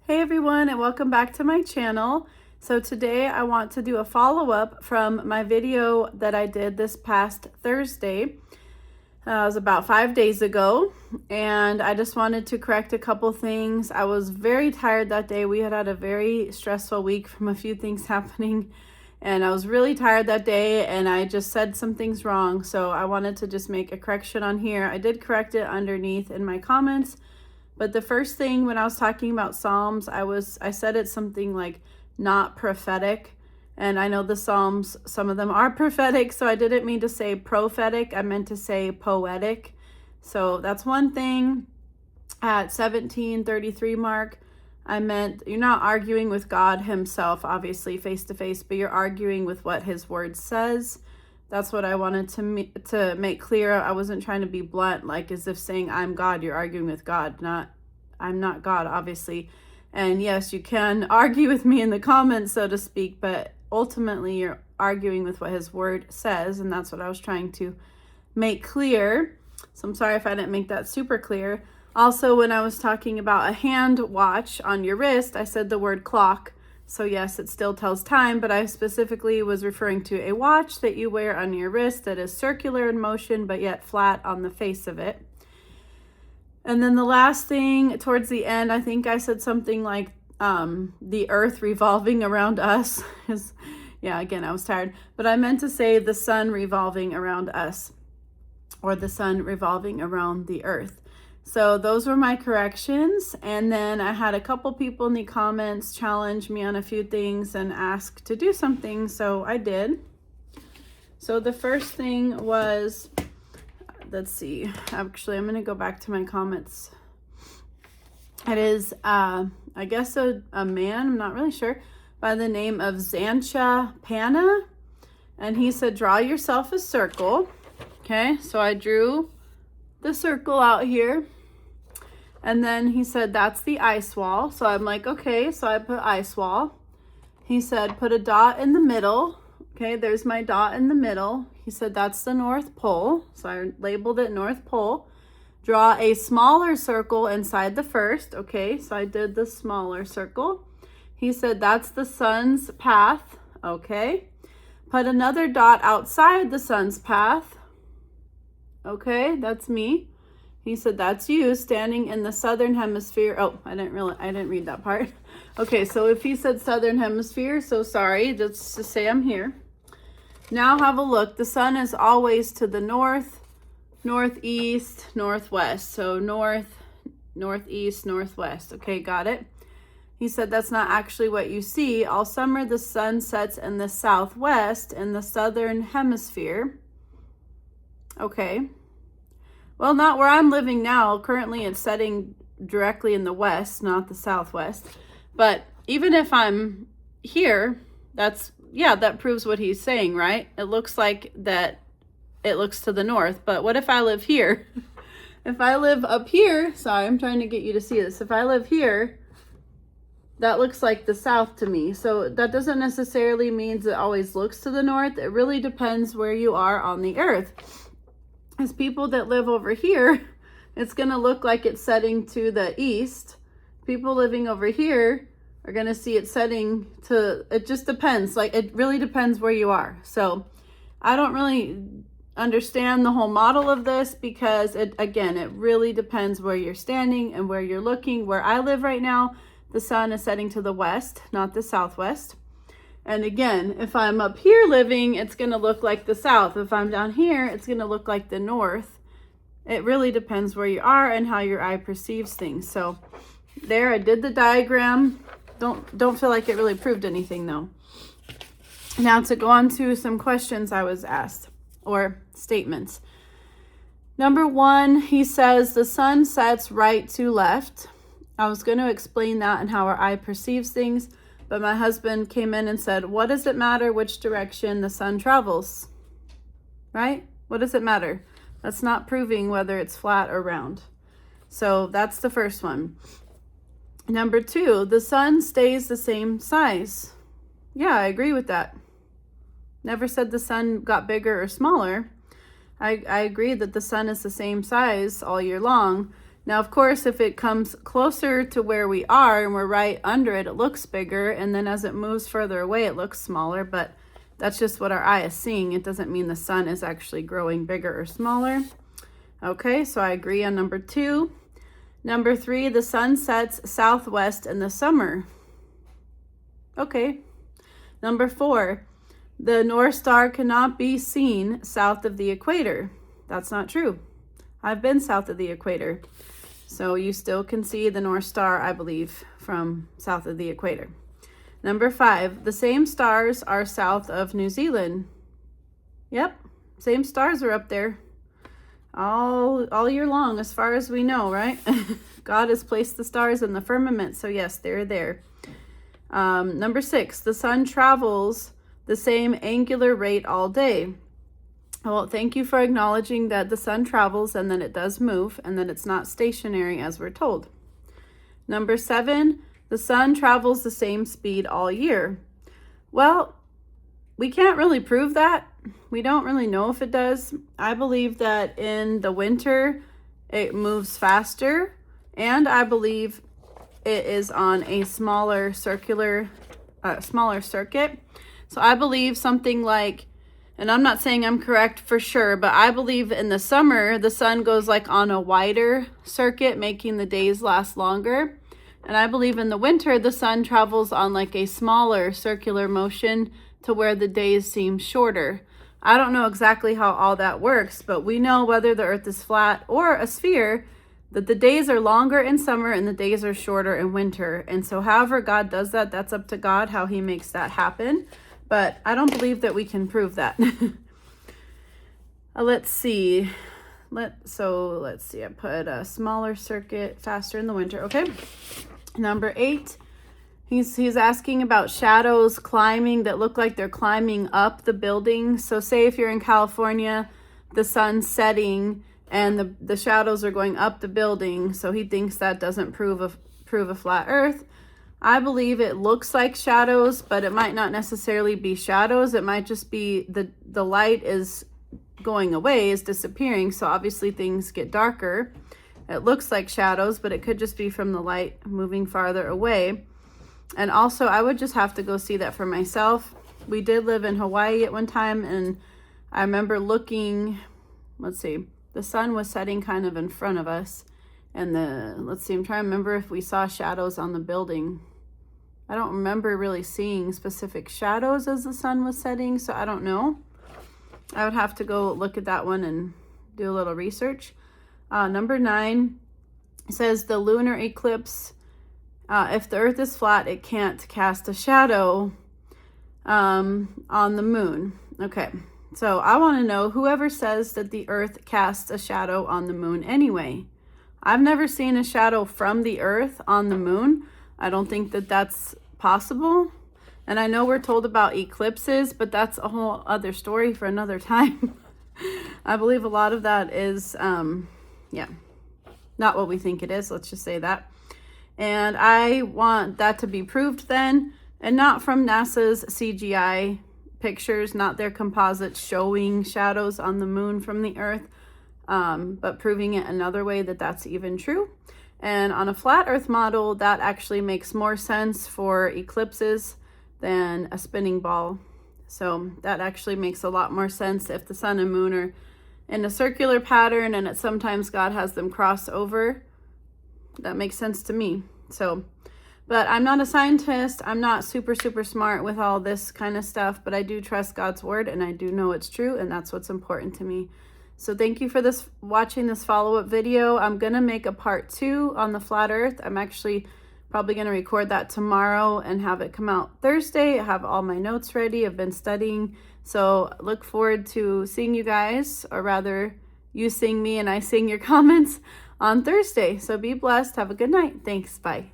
Hey everyone, and welcome back to my channel. So today I want to do a follow-up from my video that I did this past Thursday. It was about 5 days ago, and I just wanted to correct a couple things. I was very tired that day. We had a very stressful week from a few things happening, and I was really tired that day, and I just said some things wrong. So I wanted to just make a correction on here. I did correct it underneath in my comments. But the first thing when I was talking about Psalms, I said it's something like not prophetic. And I know the Psalms, some of them are prophetic, so I didn't mean to say prophetic. I meant to say poetic. So that's one thing. At 17:33 mark, I meant you're not arguing with God himself, obviously face to face, but you're arguing with what his word says. That's what I wanted to make clear. I wasn't trying to be blunt, like as if saying I'm God, you're arguing with God. I'm not God, obviously. And yes, you can argue with me in the comments, so to speak, but ultimately you're arguing with what his word says, and that's what I was trying to make clear. So I'm sorry if I didn't make that super clear. Also, when I was talking about a hand watch on your wrist, I said the word clock. So yes, it still tells time, but I specifically was referring to a watch that you wear on your wrist that is circular in motion, but yet flat on the face of it. And then the last thing towards the end, I think I said something like the earth revolving around us. Yeah, again, I was tired, but I meant to say the sun revolving around us, or the sun revolving around the earth. So those were my corrections. And then I had a couple people in the comments challenge me on a few things and ask to do something. So I did. So the first thing was, let's see, actually, I'm going to go back to my comments. It is, I guess a man, I'm not really sure, by the name of Zancha Pana. And he said, draw yourself a circle. Okay, so I drew the circle out here. And then he said, that's the ice wall. So I'm like, okay, so I put ice wall. He said, put a dot in the middle. Okay, there's my dot in the middle. He said, that's the North Pole. So I labeled it North Pole. Draw a smaller circle inside the first. Okay, so I did the smaller circle. He said, that's the sun's path. Okay. Put another dot outside the sun's path. Okay, that's me. He said, that's you standing in the southern hemisphere. Oh, I didn't read that part. Okay, so if he said southern hemisphere, so sorry, just to say I'm here. Now have a look. The sun is always to the north, northeast, northwest. So north, northeast, northwest. Okay, got it. He said that's not actually what you see. All summer the sun sets in the southwest in the southern hemisphere. Okay. Well, not where I'm living now. Currently it's setting directly in the west, not the southwest. But even if I'm here, that proves what he's saying, right? It looks like that it looks to the north. But what if I live here? If I live up here, sorry, I'm trying to get you to see this. If I live here, that looks like the south to me. So that doesn't necessarily mean it always looks to the north. It really depends where you are on the earth. As people that live over here, it's going to look like it's setting to the east. People living over here are going to see it setting to, it just depends. Like, it really depends where you are. So I don't really understand the whole model of this because it really depends where you're standing and where you're looking. Where I live right now, the sun is setting to the west, not the southwest. And again, if I'm up here living, it's going to look like the south. If I'm down here, it's going to look like the north. It really depends where you are and how your eye perceives things. So there, I did the diagram. Don't feel like it really proved anything though. Now to go on to some questions I was asked, or statements. Number one, he says the sun sets right to left. I was going to explain that and how our eye perceives things. But my husband came in and said, what does it matter which direction the sun travels? Right? What does it matter? That's not proving whether it's flat or round. So that's the first one. Number two, the sun stays the same size. Yeah, I agree with that. Never said the sun got bigger or smaller. I agree that the sun is the same size all year long. Now, of course, if it comes closer to where we are and we're right under it, it looks bigger. And then as it moves further away, it looks smaller. But that's just what our eye is seeing. It doesn't mean the sun is actually growing bigger or smaller. Okay, so I agree on number 2. Number 3, the sun sets southwest in the summer. Okay. Number 4, the North Star cannot be seen south of the equator. That's not true. I've been south of the equator. So you still can see the North Star, I believe, from south of the equator. Number 5, the same stars are south of New Zealand. Yep, same stars are up there all year long, as far as we know, right? God has placed the stars in the firmament, so yes, they're there. Number 6, the sun travels the same angular rate all day. Well, thank you for acknowledging that the sun travels and that it does move and that it's not stationary as we're told. Number 7, the sun travels the same speed all year. Well, we can't really prove that. We don't really know if it does. I believe that in the winter it moves faster, and I believe it is on a smaller circuit. So I believe something like, and I'm not saying I'm correct for sure, but I believe in the summer, the sun goes like on a wider circuit, making the days last longer. And I believe in the winter, the sun travels on like a smaller circular motion to where the days seem shorter. I don't know exactly how all that works, but we know whether the earth is flat or a sphere, that the days are longer in summer and the days are shorter in winter. And so however God does that, that's up to God, how he makes that happen. But I don't believe that we can prove that. Let's see. Let's see. I put a smaller circuit, faster in the winter. Okay. Number 8. He's asking about shadows climbing that look like they're climbing up the building. So say if you're in California, the sun's setting and the shadows are going up the building. So he thinks that doesn't prove a flat earth. I believe it looks like shadows, but it might not necessarily be shadows. It might just be the light is going away, is disappearing. So obviously things get darker. It looks like shadows, but it could just be from the light moving farther away. And also, I would just have to go see that for myself. We did live in Hawaii at one time, and I remember looking, let's see, the sun was setting kind of in front of us. And I'm trying to remember if we saw shadows on the building. I don't remember really seeing specific shadows as the sun was setting, so I don't know. I would have to go look at that one and do a little research. Number 9 says the lunar eclipse. If the earth is flat, it can't cast a shadow on the moon. Okay, so I want to know whoever says that the earth casts a shadow on the moon anyway. I've never seen a shadow from the earth on the moon. I don't think that that's possible. And I know we're told about eclipses, but that's a whole other story for another time. I believe a lot of that is, not what we think it is. Let's just say that. And I want that to be proved then, and not from NASA's CGI pictures, not their composites showing shadows on the moon from the earth, but proving it another way that that's even true. And on a flat earth model, that actually makes more sense for eclipses than a spinning ball. So that actually makes a lot more sense if the sun and moon are in a circular pattern and sometimes God has them cross over. That makes sense to me. So, but I'm not a scientist. I'm not super smart with all this kind of stuff, but I do trust God's word and I do know it's true, and that's what's important to me. So thank you for watching this follow-up video. I'm going to make a part 2 on the flat earth. I'm actually probably going to record that tomorrow and have it come out Thursday. I have all my notes ready. I've been studying. So look forward to seeing you guys, or rather you seeing me and I seeing your comments on Thursday. So be blessed. Have a good night. Thanks. Bye.